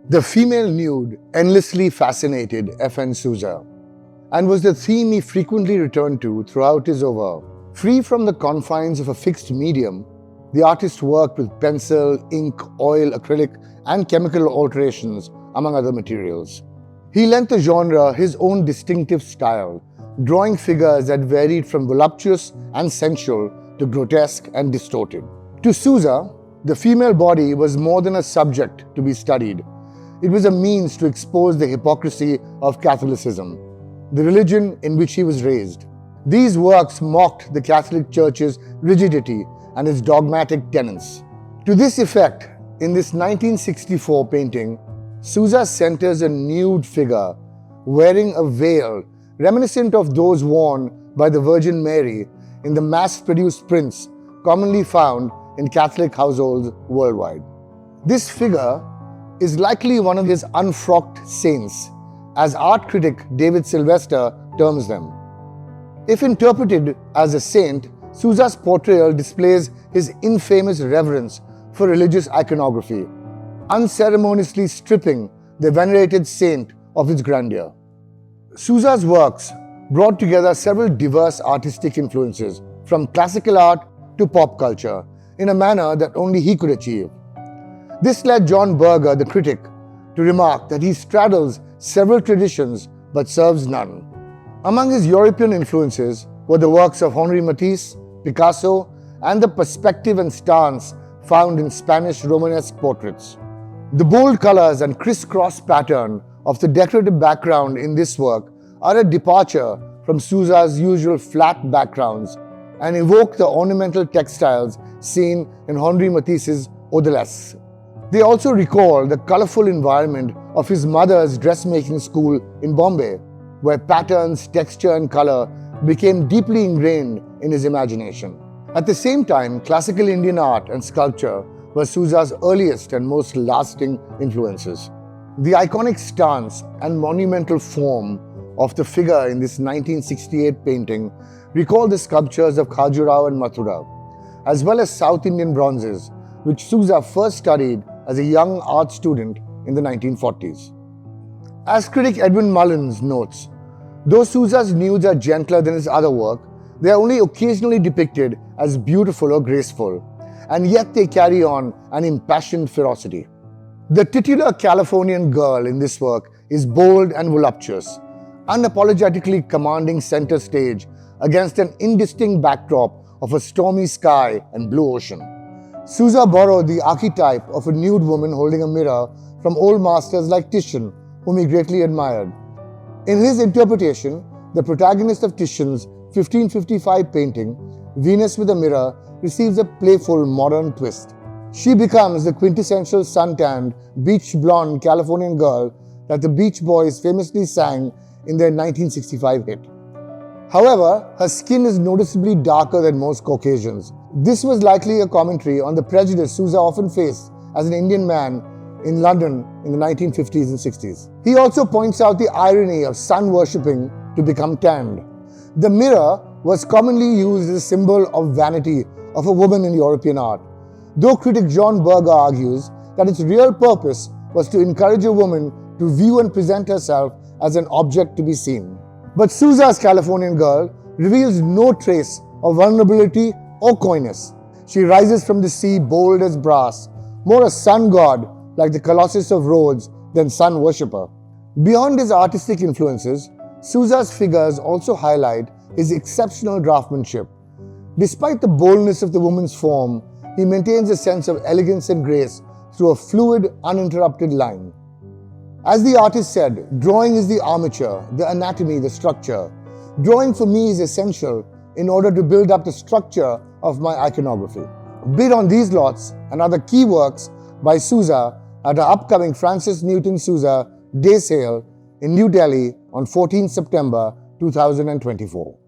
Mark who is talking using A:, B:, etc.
A: The female nude endlessly fascinated F N Souza and was the theme he frequently returned to throughout his oeuvre. Free from the confines of a fixed medium, the artist worked with pencil, ink, oil, acrylic, and chemical alterations, among other materials. He lent the genre his own distinctive style, drawing figures that varied from voluptuous and sensual to grotesque and distorted. To Souza, the female body was more than a subject to be studied. It was a means to expose the hypocrisy of Catholicism, the religion in which he was raised. These works mocked the Catholic Church's rigidity and its dogmatic tenets. To this effect, in this 1964 painting, Souza centers a nude figure wearing a veil reminiscent of those worn by the Virgin Mary in the mass-produced prints commonly found in Catholic households worldwide. This figure is likely one of his unfrocked saints, as art critic David Sylvester terms them. If interpreted as a saint, Souza's portrayal displays his infamous reverence for religious iconography, unceremoniously stripping the venerated saint of its grandeur. Souza's works brought together several diverse artistic influences, from classical art to pop culture, in a manner that only he could achieve. This led John Berger, the critic, to remark that he straddles several traditions but serves none. Among his European influences were the works of Henri Matisse, Picasso, and the perspective and stance found in Spanish Romanesque portraits. The bold colors and crisscross pattern of the decorative background in this work are a departure from Souza's usual flat backgrounds and evoke the ornamental textiles seen in Henri Matisse's odalisques. They also recall the colorful environment of his mother's dressmaking school in Bombay, where patterns, texture, and color became deeply ingrained in his imagination. At the same time, classical Indian art and sculpture were Souza's earliest and most lasting influences. The iconic stance and monumental form of the figure in this 1968 painting recall the sculptures of Khajuraho and Mathura, as well as South Indian bronzes, which Souza first studied as a young art student in the 1940s. As critic Edwin Mullins notes, though Souza's nudes are gentler than his other work, they are only occasionally depicted as beautiful or graceful, and yet they carry on an impassioned ferocity. The titular Californian girl in this work is bold and voluptuous, unapologetically commanding center stage against an indistinct backdrop of a stormy sky and blue ocean. Souza borrowed the archetype of a nude woman holding a mirror from old masters like Titian, whom he greatly admired. In his interpretation, the protagonist of Titian's 1555 painting, Venus with a Mirror, receives a playful modern twist. She becomes the quintessential suntanned, beach blonde Californian girl that the Beach Boys famously sang in their 1965 hit. However, her skin is noticeably darker than most Caucasians. This was likely a commentary on the prejudice Souza often faced as an Indian man in London in the 1950s and 60s. He also points out the irony of sun worshipping to become tanned. The mirror was commonly used as a symbol of vanity of a woman in European art, though critic John Berger argues that its real purpose was to encourage a woman to view and present herself as an object to be seen. But Souza's Californian girl reveals no trace of vulnerability or coyness. She rises from the sea bold as brass, more a sun god like the Colossus of Rhodes than sun worshipper. Beyond his artistic influences, Souza's figures also highlight his exceptional draftsmanship. Despite the boldness of the woman's form, he maintains a sense of elegance and grace through a fluid, uninterrupted line. As the artist said, drawing is the armature, the anatomy, the structure. Drawing for me is essential in order to build up the structure of my iconography. Bid on these lots and other key works by Souza at our upcoming Francis Newton Souza Day Sale in New Delhi on 14 September 2024.